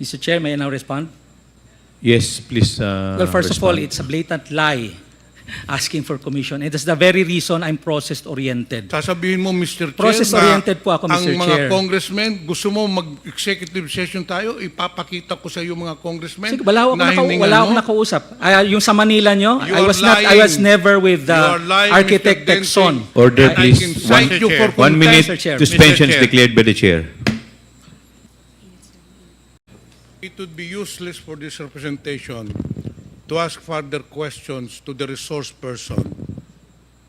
Mr. Chair, may I now respond? Yes, please. Well, first of all, respond. it's a blatant lie asking for commission. And that's the very reason I'm process-oriented. Sasabihin mo, Mr. Chair, Process-oriented po ako, Mr. ang mga Chair. congressmen, gusto mo mag-executive session tayo, ipapakita ko sa iyo mga congressmen. Sige, wala akong nakausap. Yung sa Manila nyo, You I was never with You are lying, Architect Mr. Texon. Order, I please. can cite you for 1 minute. Mr. Chair. Suspension is Mr. Chair. declared by the chair. It would be useless for this representation to ask further questions to the resource person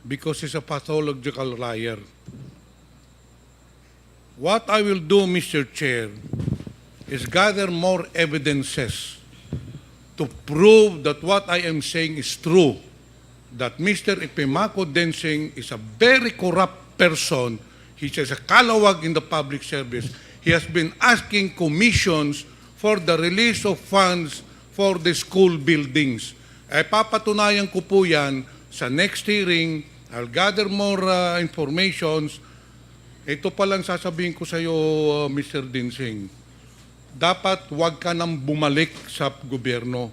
because he's a pathological liar. What I will do, Mr. Chair, is gather more evidences to prove that what I am saying is true, that Mr. EPIMACO Densing is a very corrupt person. He is a kalawag in the public service. He has been asking commissions for the release of funds for the school buildings. Papatunayan ko po yan sa next hearing. I'll gather more informations. Ito pa lang sasabihin ko sa iyo, Mr. Dinsing. Dapat huwag ka nang bumalik sa gobyerno.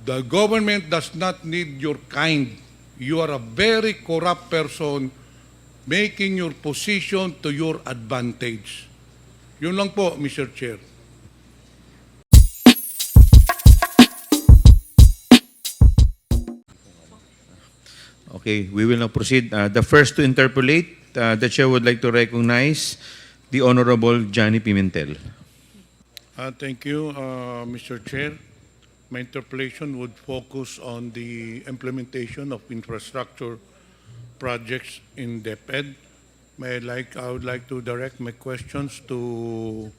The government does not need your kind. You are a very corrupt person making your position to your advantage. Yun lang po, Mr. Chair. Okay, we will now proceed. The first to interpolate, the chair would like to recognize the Honorable Johnny Pimentel. Thank you, Mr. Chair. My interpellation would focus on the implementation of infrastructure projects in DepEd. I would like to direct my questions to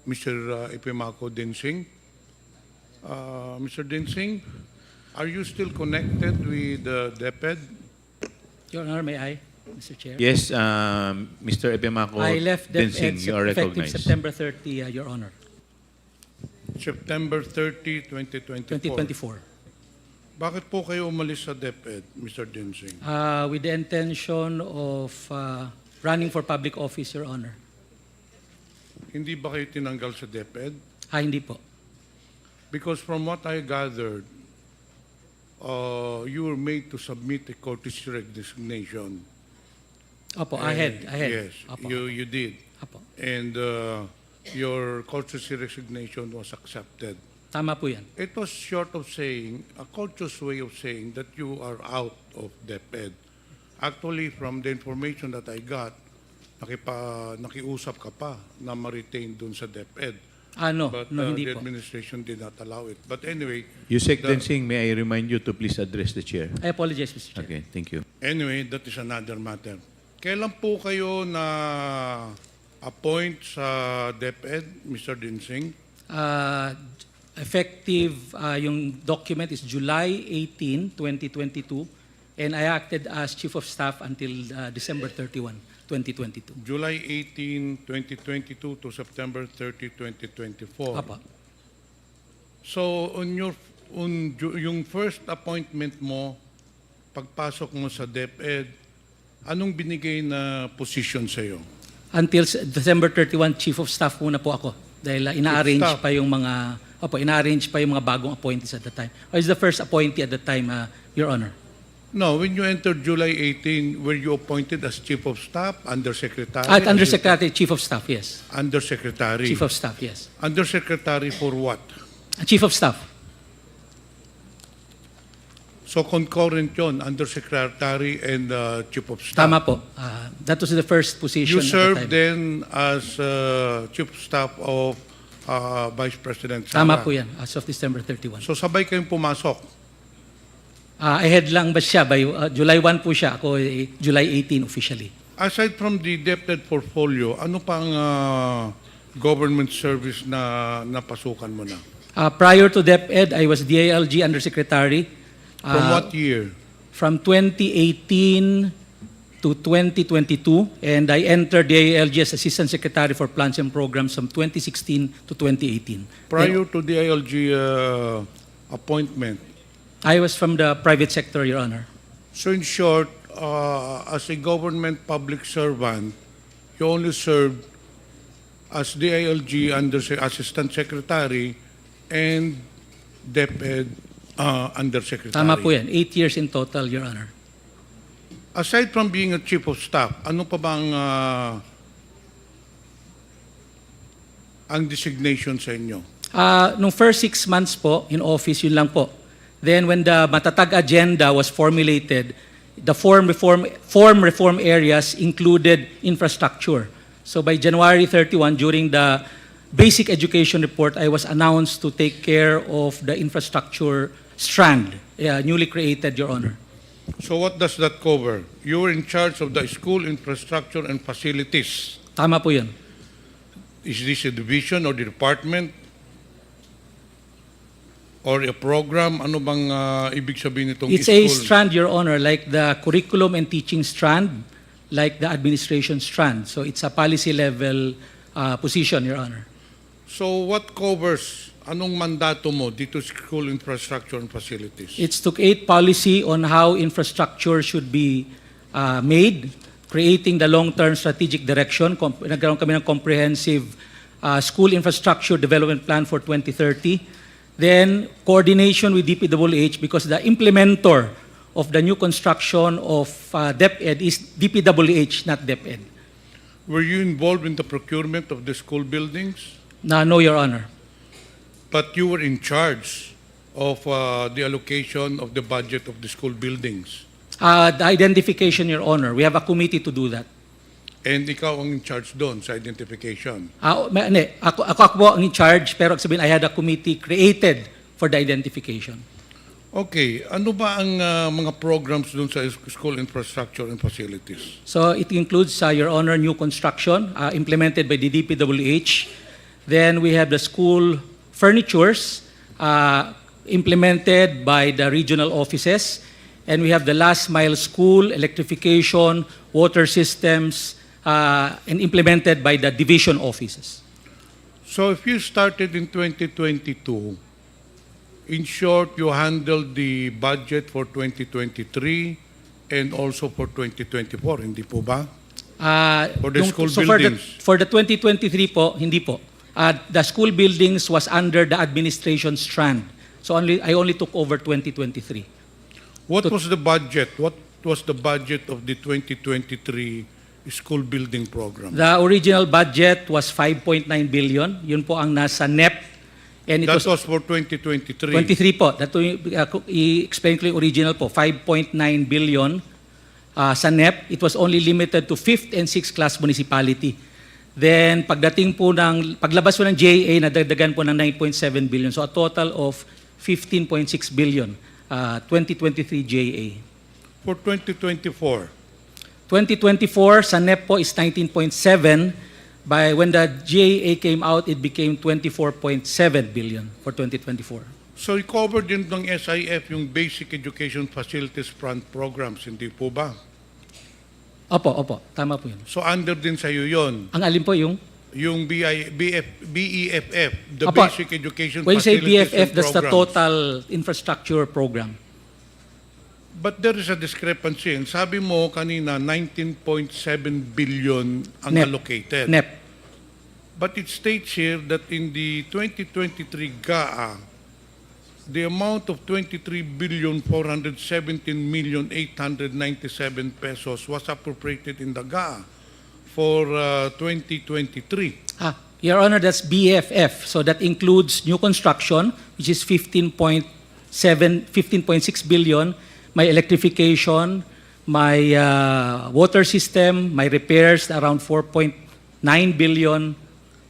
Mr. EPIMACO Densing. Mr. Densing, are you still connected with DepEd? Your Honor, may I, Mr. Chair? Yes, Mr. EPIMACO I left Densing, DepEd you are effective recognized. September 30, Your Honor, September 30, 2024. 2024. Bakit po kayo umalis sa DepEd, Mr. Densing? With the intention of running for public office, Your Honor. Hindi ba kayo tinanggal sa DepEd? Hindi po. Because from what I gathered, you were made to submit a courtesy resignation. Opo, ahead. Yes, Opo. you did. Opo. And your courtesy resignation was accepted. Tama po yan. It was short of saying, a courteous way of saying that you are out of DepEd. Actually, from the information that I got, nakiusap ka pa na ma-retain dun sa DepEd. No, But hindi the po. administration did not allow it. But anyway, USEC Densing, may I remind you to please address the chair? I apologize, Mr. Chair. Okay, thank you. anyway, that is another matter. Kailan po kayo na appoint sa DepEd, Mr. Dinsing? Effective, yung document is July 18, 2022, and I acted as Chief of Staff until December 31, 2022. July 18, 2022 to September 30, 2024. Apa. So, yung first appointment mo, pagpasok mo sa DepEd, anong binigay na position sa'yo? Until December 31, Chief of Staff muna po ako. Dahil ina-arrange Staff. pa yung mga bagong appointees at the time. I was the first appointee at the time, Your Honor. No, when you entered July 18, were you appointed as Chief of Staff, Undersecretary? Undersecretary, Chief of Staff, yes. Undersecretary. Chief of Staff, yes. Undersecretary for what? Chief of Staff. So concurrent yun, Undersecretary and Chief of Staff. Tama po. That was the first position You at the served time. then as Chief of Staff of Vice President Sara. Tama po yan, as of December 31. So sabay kayong pumasok. Ahead lang ba siya? By, July 1 po siya. Ako, July 18 officially. Aside from the DepEd portfolio, ano pang government service na napasukan mo na? Prior to DepEd, I was DILG Undersecretary. From what year? From 2018 to 2022, and I entered DILG as Assistant Secretary for Plans and Programs from 2016 to 2018. Prior to the ILG appointment. I was from the private sector, Your Honor. So in short, as a government public servant, you only served as DILG Assistant Secretary and DepEd Undersecretary. Tama po yan. 8 years in total, Your Honor. Aside from being a Chief of Staff, ano pa bang ang designation sa inyo? Nung first 6 months po in office, yun lang po. Then when the matatag agenda was formulated, the form reform areas included infrastructure. So by January 31, during the basic education report, I was announced to take care of the infrastructure strand, newly created, Your Honor. So what does that cover? You were in charge of the school infrastructure and facilities. Tama po yun. Is this a division or the department? Or a program? Ano bang ibig sabihin nitong It's a strand, Your Honor, like the curriculum and teaching strand, like the administration strand. So it's a policy level position, Your Honor. So what covers, anong mandato mo dito sa school infrastructure and facilities? It's to create policy on how infrastructure should be made, creating the long-term strategic direction. Nagkaroon kami ng comprehensive school infrastructure development plan for 2030. Then, coordination with DPWH because the implementer of the new construction of DepEd is DPWH, not DepEd. Were you involved in the procurement of the school buildings? No, Your Honor. But you were in charge of the allocation of the budget of the school buildings. The identification, Your Honor. We have a committee to do that. And ikaw ang in charge doon sa identification. Ako po ang in charge, pero sabihin, I had a committee created for the identification. Okay, ano ba ang mga programs doon sa school infrastructure and facilities? So it includes, Your Honor, new construction implemented by the DPWH. Then we have the school furnitures implemented by the regional offices. And we have the last mile school, electrification, water systems, and implemented by the division offices. So if you started in 2022, in short, you handled the budget for 2023 and also for 2024, hindi po ba? For the school buildings. For the 2023 po, hindi po. The school buildings was under the administration strand. So I only took over 2023. What was the budget? What was the budget of the 2023 school building program? The original budget was 5.9 billion. Yun po ang nasa NEP. And it That was was for 2023. 23 po. That i-explain ko yung original po. 5.9 billion sa NEP. It was only limited to 5th and 6th class municipality. Then pagdating po paglabas po ng JA, nadagdagan po ng 9.7 billion. So a total of 15.6 billion, 2023 JA. For 2024, 2024, sa NEP po is 19.7. By when the GAA came out, it became 24.7 billion for 2024. so i-cover din ng SIF yung Basic Education Facilities Front Programs, hindi po ba? Opo. Tama po yun. So under din sa iyo yun, Ang alin po yung? yung BEFF, the Opo. Basic Education When you say Facilities BFF, and that's the Programs. total infrastructure program. But there is a discrepancy. Sabi mo kanina, 19.7 billion ang NEP. allocated. NEP. But it states here that in the 2023 GAA, the amount of 23,417,897 pesos was appropriated in the GAA for 2023. Your Honor, that's BFF. So that includes new construction, which is 15.6 billion, my electrification, my water system, my repairs, around 4.9 billion,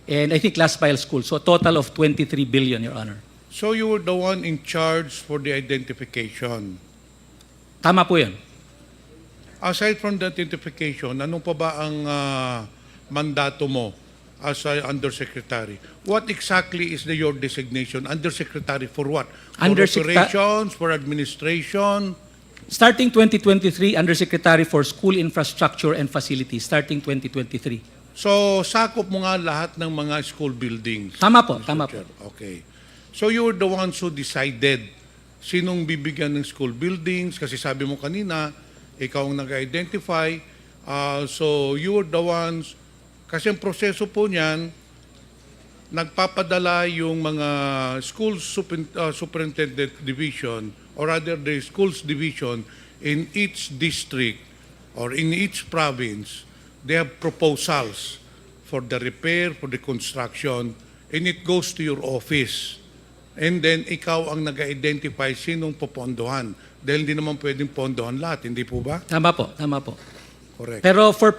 and I think last mile school. So a total of 23 billion, Your Honor. So you were the one in charge for the identification. Tama po yun. Aside from the identification, ano pa ba ang mandato mo as undersecretary? What exactly is your designation? Undersecretary for what? For operations, for administration? Starting 2023, Undersecretary for School Infrastructure and Facilities, starting 2023. So, sakop mo nga lahat ng mga school buildings. Tama po, Mr. tama Chair. po. Okay. So, you were the ones who decided sinong bibigyan ng school buildings kasi sabi mo kanina, ikaw ang nag-identify. So, you were the ones, kasi ang proseso po niyan, nagpapadala yung mga superintendent division or rather the schools division in each district or in each province, they have proposals for the repair, for the construction, and it goes to your office. And then ikaw ang nag-identify sinong popondohan. Dahil hindi naman pwedeng pondohan lahat, hindi po ba? Tama po, tama po. Correct. Pero for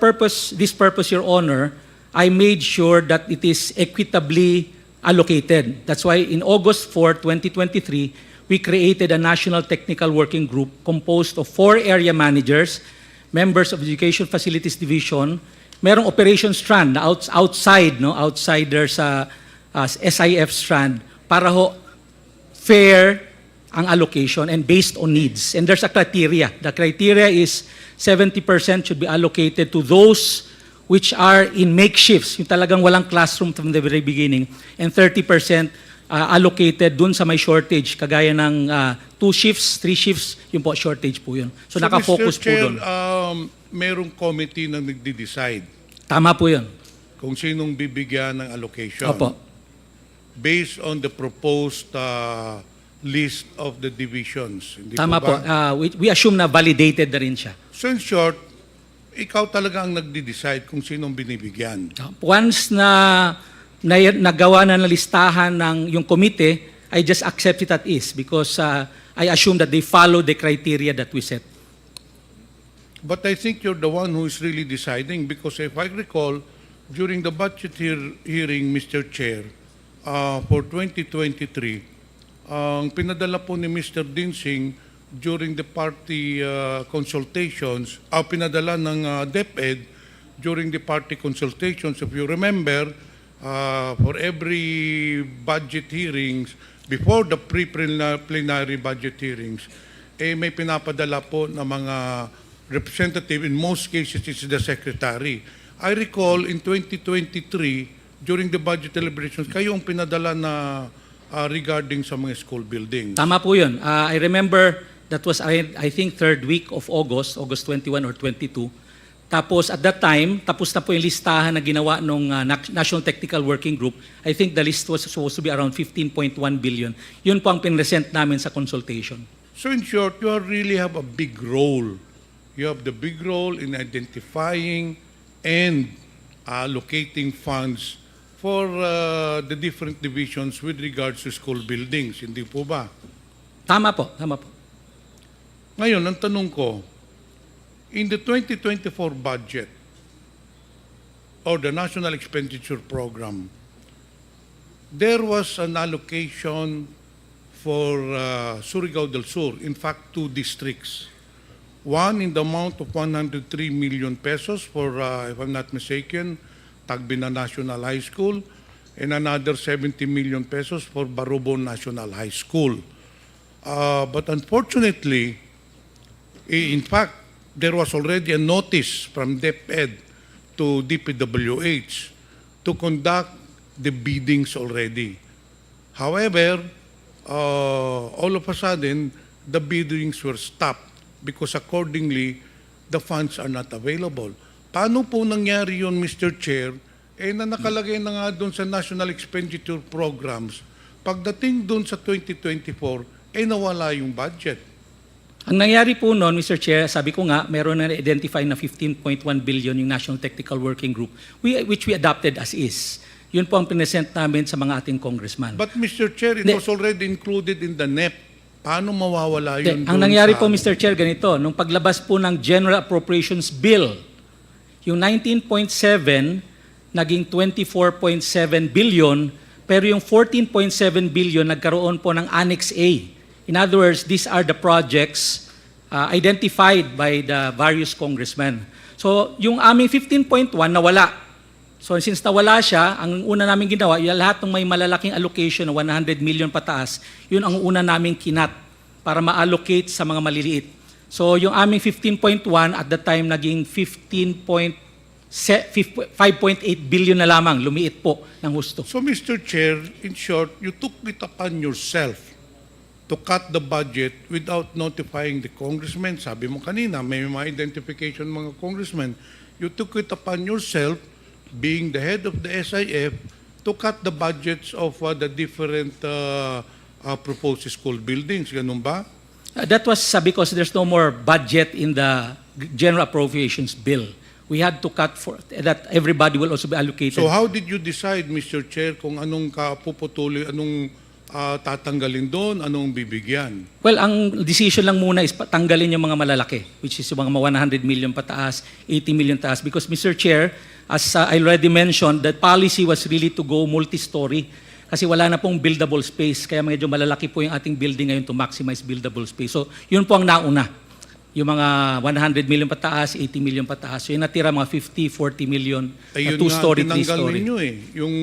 this purpose, Your Honor, I made sure that it is equitably allocated. That's why in August 4, 2023, we created a National Technical Working Group composed of 4 area managers, members of Education Facilities Division, merong operation strand na outsider sa SIF strand para ho fair ang allocation and based on needs. And there's a criteria. The criteria is 70% should be allocated to those which are in makeshifts, yung talagang walang classroom from the very beginning, and 30% allocated dun sa may shortage, kagaya ng 2 shifts, 3 shifts, yung po shortage po yun. So nakafocus Mr. po Chair, dun. merong committee na nagde-decide Tama po yun. kung sinong bibigyan ng allocation. Opo. Based on the proposed list of the divisions. Hindi Tama po. po ba? We assume na validated na rin siya. So in short, ikaw talaga ang nagde-decide kung sinong binibigyan. Once na nagawa na listahan ng yung komite, I just accept it at is because I assume that they follow the criteria that we set. But I think you're the one who is really deciding because if I recall, during the budget hearing, Mr. Chair, for 2023, ang pinadala po ni Mr. Dinsing during the party consultations, pinadala ng DepEd during the party consultations, if you remember, for every budget hearings, before the pre-plenary budget hearings, may pinapadala po ng mga representative, in most cases it's the secretary. I recall in 2023, during the budget deliberations, kayo ang pinadala na regarding sa mga school buildings. Tama po yun. I remember that was, I think, 3rd week of August 21 or 22. Tapos at that time, tapos na po yung listahan na ginawa ng National Technical Working Group. I think the list was supposed to be around 15.1 billion. Yun po ang pinresent namin sa consultation. So in short, you really have a big role. You have the big role in identifying and allocating funds for the different divisions with regards to school buildings. Hindi po ba? Tama po, tama po. Ngayon, ang tanong ko, in the 2024 budget or the National Expenditure Program, there was an allocation for Surigao del Sur, in fact, 2 districts. One in the amount of 103 million pesos for, if I'm not mistaken, Tagbina National High School, and another 70 million pesos for Barubon National High School. But unfortunately, in fact, there was already a notice from DepEd to DPWH to conduct the biddings already. However, all of a sudden, the biddings were stopped because accordingly, the funds are not available. Paano po nangyari yun, Mr. Chair? Na nakalagay na nga doon sa National Expenditure Programs, pagdating doon sa 2024, nawala yung budget. Ang nangyari po noon, Mr. Chair, sabi ko nga, meron na identify na 15.1 billion yung National Technical Working Group, which we adopted as is. Yun po ang pinesent namin sa mga ating congressman. But Mr. Chair, it was already included in the NEP. Paano mawawala yun? Ang nangyari po, Mr. Chair, ganito, nung paglabas po ng General Appropriations Bill, yung 19.7 naging 24.7 billion, pero yung 14.7 billion nagkaroon po ng Annex A. In other words, these are the projects identified by the various congressmen. So, yung aming 15.1 nawala. So, since nawala siya, ang una namin ginawa, yung lahat ng may malalaking allocation na 100 million pataas, yun ang una namin kinat para ma-allocate sa mga maliliit. So, yung aming 15.1 at the time naging 5.8 billion na lamang, lumiit po ng husto. So, Mr. Chair, in short, you took it upon yourself to cut the budget without notifying the congressmen. Sabi mo kanina, may mga identification mga congressmen. You took it upon yourself, being the head of the SIF, to cut the budgets of the different proposed school buildings. Ganun ba? That was because there's no more budget in the general appropriations bill. We had to cut for that everybody will also be allocated. So how did you decide, Mr. Chair, kung anong kapuputuloy, anong tatanggalin doon, anong bibigyan? Well, ang decision lang muna is tanggalin yung mga malalaki, which is yung mga 100 million pataas, 80 million taas. Because, Mr. Chair, as I already mentioned, the policy was really to go multi-story. Kasi wala na pong buildable space, kaya medyo malalaki po yung ating building ngayon to maximize buildable space. So, yun po ang nauna. Yung mga 100 million pataas, 80 million pataas. So, yung natira mga 50, 40 million, Ayun two-story, nga, tinanggal three-story. ninyo eh. Yung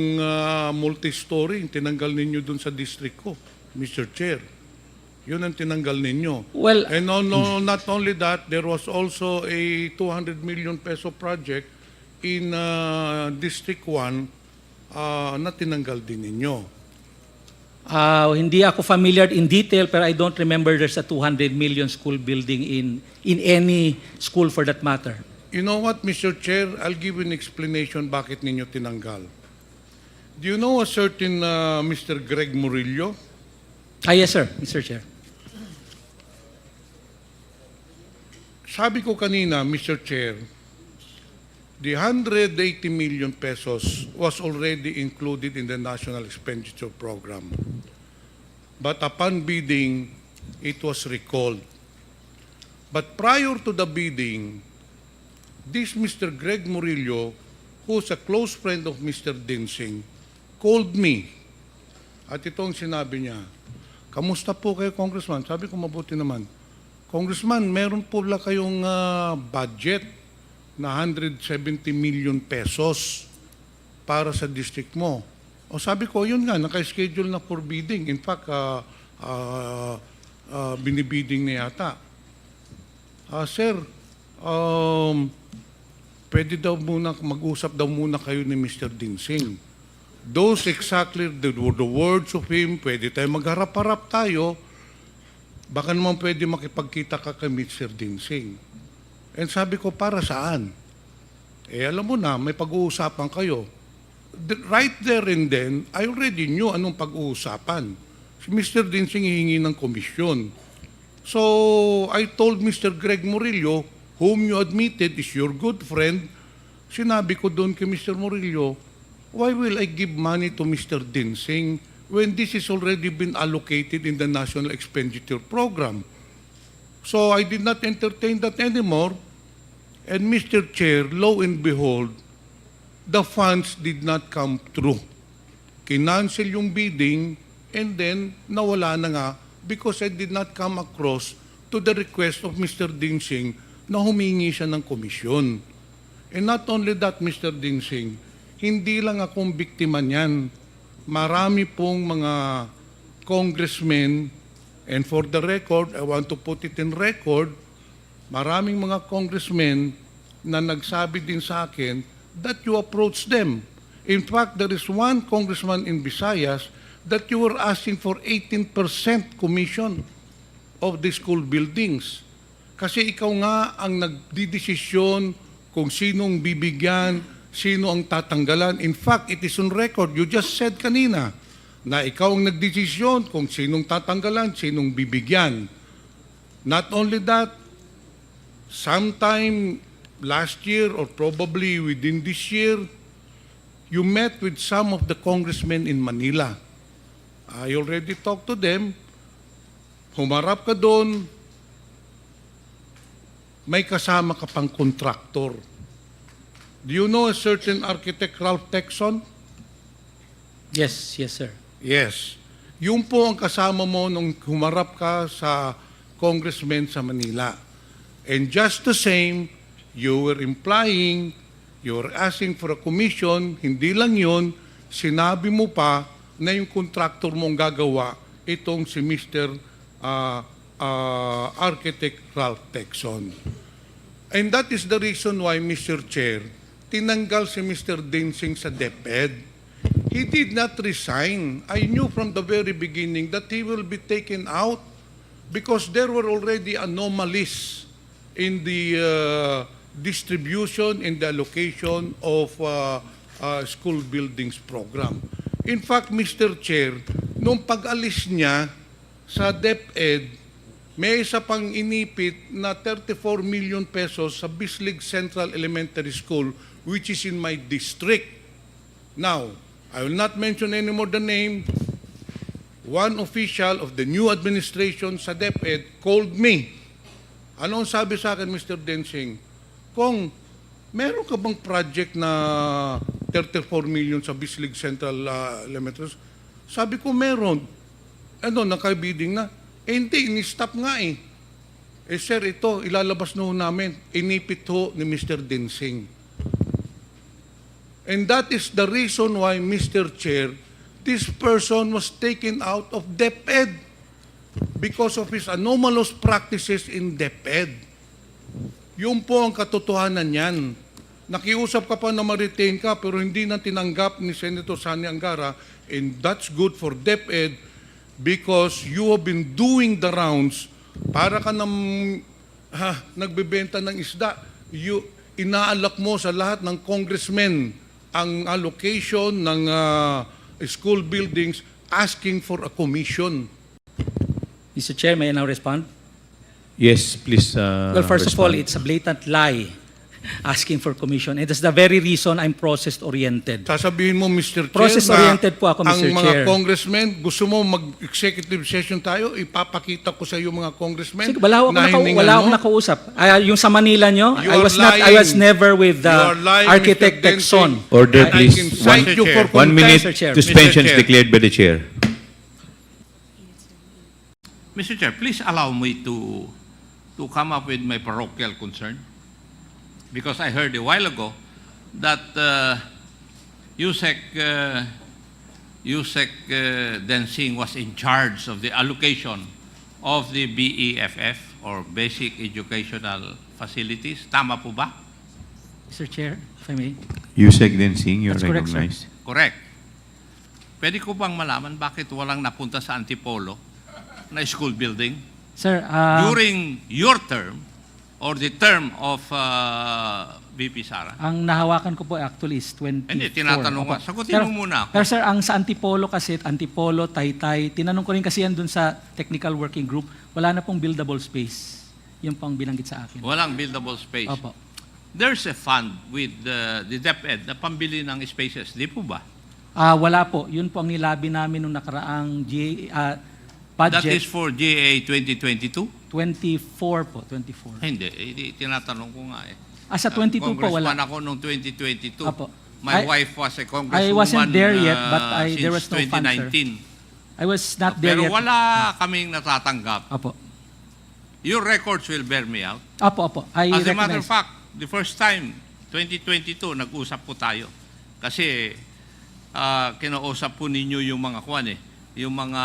multi-story, tinanggal ninyo dun sa district ko, Mr. Chair. Yun ang tinanggal ninyo. Well, And not only that, there was also a 200 million peso project in District 1 na tinanggal din ninyo. hindi ako familiar in detail, pero I don't remember there's a 200 million school building in any school for that matter. You know what, Mr. Chair? I'll give you an explanation bakit ninyo tinanggal. Do you know a certain Mr. Greg Murillo? Yes, sir, Mr. Chair. Sabi ko kanina, Mr. Chair, the 180 million pesos was already included in the National Expenditure Program. But upon bidding, it was recalled. But prior to the bidding, this Mr. Greg Murillo, who's a close friend of Mr. Dinsing, called me. At itong sinabi niya, kamusta po kayo, Congressman? Sabi ko, mabuti naman. Congressman, meron po lang kayong budget na 170 million pesos para sa district mo. O sabi ko, yun nga, naka-schedule na for bidding. In fact, binibidding na yata. Sir, pwede daw muna, mag-usap daw muna kayo ni Mr. Dinsing. Those exactly the words of him, pwede tayo magharap-harap tayo, baka naman pwede makipagkita ka kay Mr. Dinsing. And sabi ko, para saan? Alam mo na, may pag-uusapan kayo. Right there and then, I already knew anong pag-uusapan. Si Mr. Dinsing hihingi ng komisyon. So, I told Mr. Greg Murillo, whom you admitted is your good friend, sinabi ko doon kay Mr. Murillo, why will I give money to Mr. Dinsing when this has already been allocated in the National Expenditure Program? So, I did not entertain that anymore. And Mr. Chair, lo and behold, the funds did not come through. Kinancel yung bidding and then nawala na nga because I did not come across to the request of Mr. Dinsing na humingi siya ng komisyon. And not only that, Mr. Dinsing, hindi lang akong biktima niyan. Marami pong mga congressmen, and for the record, I want to put it in record, maraming mga congressmen na nagsabi din sa akin that you approach them. In fact, there is one congressman in Visayas that you were asking for 18% commission of the school buildings. Kasi ikaw nga ang nagdidesisyon kung sinong bibigyan, sino ang tatanggalan. In fact, it is on record. You just said kanina na ikaw ang nagdesisyon kung sinong tatanggalan, sinong bibigyan. Not only that, sometime last year or probably within this year, you met with some of the congressmen in Manila. I already talked to them. Humarap ka doon, may kasama ka pang contractor. Do you know a certain architect, Ralph Texon? Yes, yes, sir. Yes. Yung po ang kasama mo nung humarap ka sa congressmen sa Manila. And just the same, you were implying, you were asking for a commission, hindi lang yun, sinabi mo pa na yung contractor mong gagawa, itong si Mr. Architect Ralph Texon. And that is the reason why, Mr. Chair, tinanggal si Mr. Dinsing sa DepEd. He did not resign. I knew from the very beginning that he will be taken out because there were already anomalies in the distribution and the allocation of school buildings program. In fact, Mr. Chair, nung pag-alis niya sa DepEd, may isa pang inipit na 34 million pesos sa Bislig Central Elementary School, which is in my district. Now, I will not mention anymore the name. One official of the new administration sa DepEd called me. Ano ang sabi sa akin, Mr. Densing? Kong, meron ka bang project na 34 million sa Bislig Central Elementary? Sabi ko, meron. Ano, nakabidding na? Hindi, ini-stop nga eh. Sir, ito, ilalabas na ho namin. Inipit ho ni Mr. Densing. And that is the reason why, Mr. Chair, this person was taken out of DepEd because of his anomalous practices in DepEd. Yun po ang katotohanan niyan. Nakiusap ka pa na ma-retain ka pero hindi na tinanggap ni Senator Sani Angara, and that's good for DepEd because you have been doing the rounds para ka nagbebenta ng isda. Inaalak mo sa lahat ng congressmen ang allocation ng school buildings asking for a commission. Mr. Chair, may I now respond? Yes, please. Well, first of all, respond. it's a blatant lie asking for commission. And that's the very reason I'm process-oriented. Sasabihin mo, Mr. Chair, Process-oriented po ako, Mr. ang mga Chair. congressmen, gusto mo mag-executive session tayo, ipapakita ko sa iyo mga congressmen. Sige, wala akong nakausap. Yung sa Manila nyo, You I are was lying. never with You are lying, architect Mr. Densing. Texon. Order, I please. can cite you for 1 minute Mr. Chair. suspension is Mr. Chair. declared by the chair. Mr. Chair, please allow me to come up with my parochial concern. Because I heard a while ago that USEC Densing was in charge of the allocation of the BEFF or Basic Educational Facilities. Tama po ba? Mr. Chair, if I may. USEC Densing, you're That's correct, sir. recognized. Correct. Pwede ko bang malaman bakit walang napunta sa Antipolo na school building Sir, during your term or the term of VP Sara? ang nahawakan ko po actually is 24. Hindi, tinatanong Opo. ko. Sagutin mo muna ako. Pero sir, ang sa Antipolo kasi, Antipolo, Taytay, tinanong ko rin kasi yan dun sa technical working group, wala na pong buildable space. Yun pong binanggit sa akin. Walang buildable space. Opo. There's a fund with the DepEd na pambili ng spaces. Di po ba? Wala po. Yun po ang nilabi namin nung nakaraang That budget. is for GA 2022? 24 po, 24. Hindi, tinatanong ko nga eh. Sa 22 po, wala. Congressman ako noong 2022. Opo. My wife was a congresswoman I wasn't there yet, but there was since no fund, sir. 2019. I was not there Pero yet. wala kaming natatanggap. Opo. Your records will bear me out. Opo. I As a matter of recognize. fact, the first time, 2022, nag-usap po tayo. Kasi kinausap po ninyo yung mga yung mga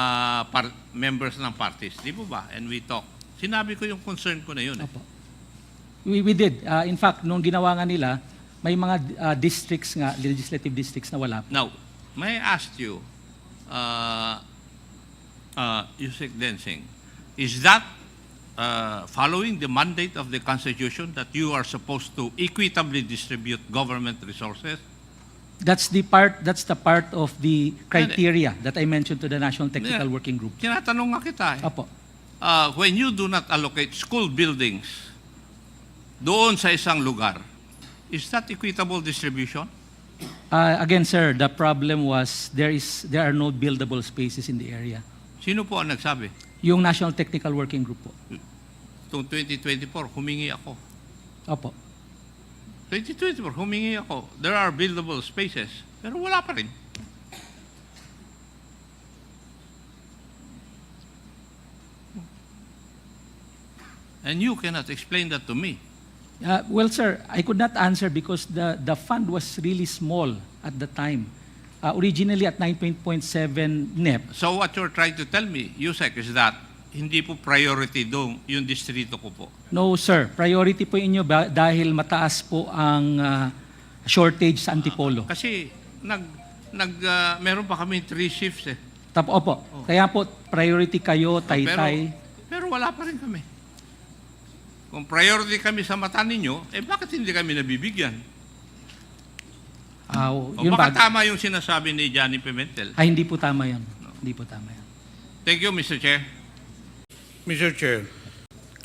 members ng parties. Di po ba? And we talk. Sinabi ko yung concern ko na yun. Opo. We did. In fact, nung ginawa nga nila, may mga districts nga, legislative districts na wala po. Now, may I ask you, USEC Densing, is that following the mandate of the Constitution that you are supposed to equitably distribute government resources? That's the part of the criteria that I mentioned to the National Technical Working Group. Tinatanong nga kita eh. Opo. When you do not allocate school buildings doon sa isang lugar, is that equitable distribution? Again, sir, the problem was there are no buildable spaces in the area. Sino po ang nagsabi? Yung National Technical Working Group po. Itong 2024, humingi ako. Opo. 2024, humingi ako. There are buildable spaces, pero wala pa rin. And you cannot explain that to me. Well, sir, I could not answer because the fund was really small at the time. Originally at 9.7 NEP. So what you're trying to tell me, USEC, is that hindi po priority doon yung distrito ko po. No, sir. Priority po inyo dahil mataas po ang shortage sa Antipolo. Kasi meron pa kami 3 shifts eh. Opo. Kaya po, priority kayo, Taytay. Pero wala pa rin kami. Kung priority kami sa mata ninyo, bakit hindi kami nabibigyan? O Yun baka ba? tama yung sinasabi ni Johnny Pimentel. Ay, hindi po tama yun. Hindi po tama yun. Thank you, Mr. Chair. Mr. Chair,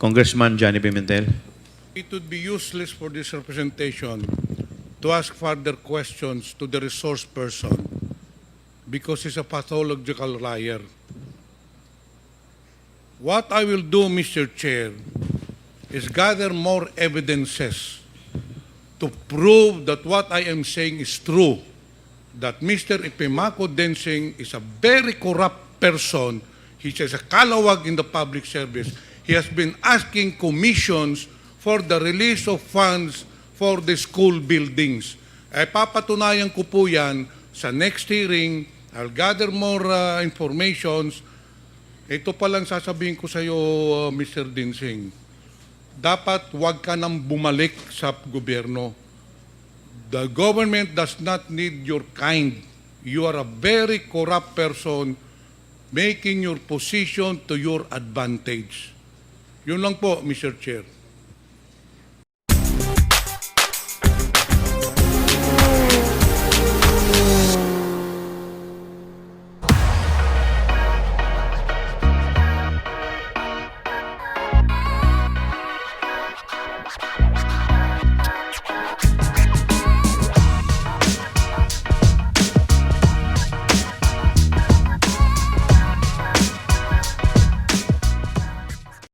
Congressman Johnny Pimentel. it would be useless for this representation to ask further questions to the resource person because he's a pathological liar. What I will do, Mr. Chair, is gather more evidences to prove that what I am saying is true, that Mr. EPIMACO Densing is a very corrupt person. He is a kalawag in the public service. He has been asking commissions for the release of funds for the school buildings. Papatunayan ko po yan sa next hearing. I'll gather more informations. Ito pa lang sasabihin ko sa iyo, Mr. Densing. Dapat wag ka nang bumalik sa gobyerno. The government does not need your kind. You are a very corrupt person making your position to your advantage. Yun lang po, Mr. Chair.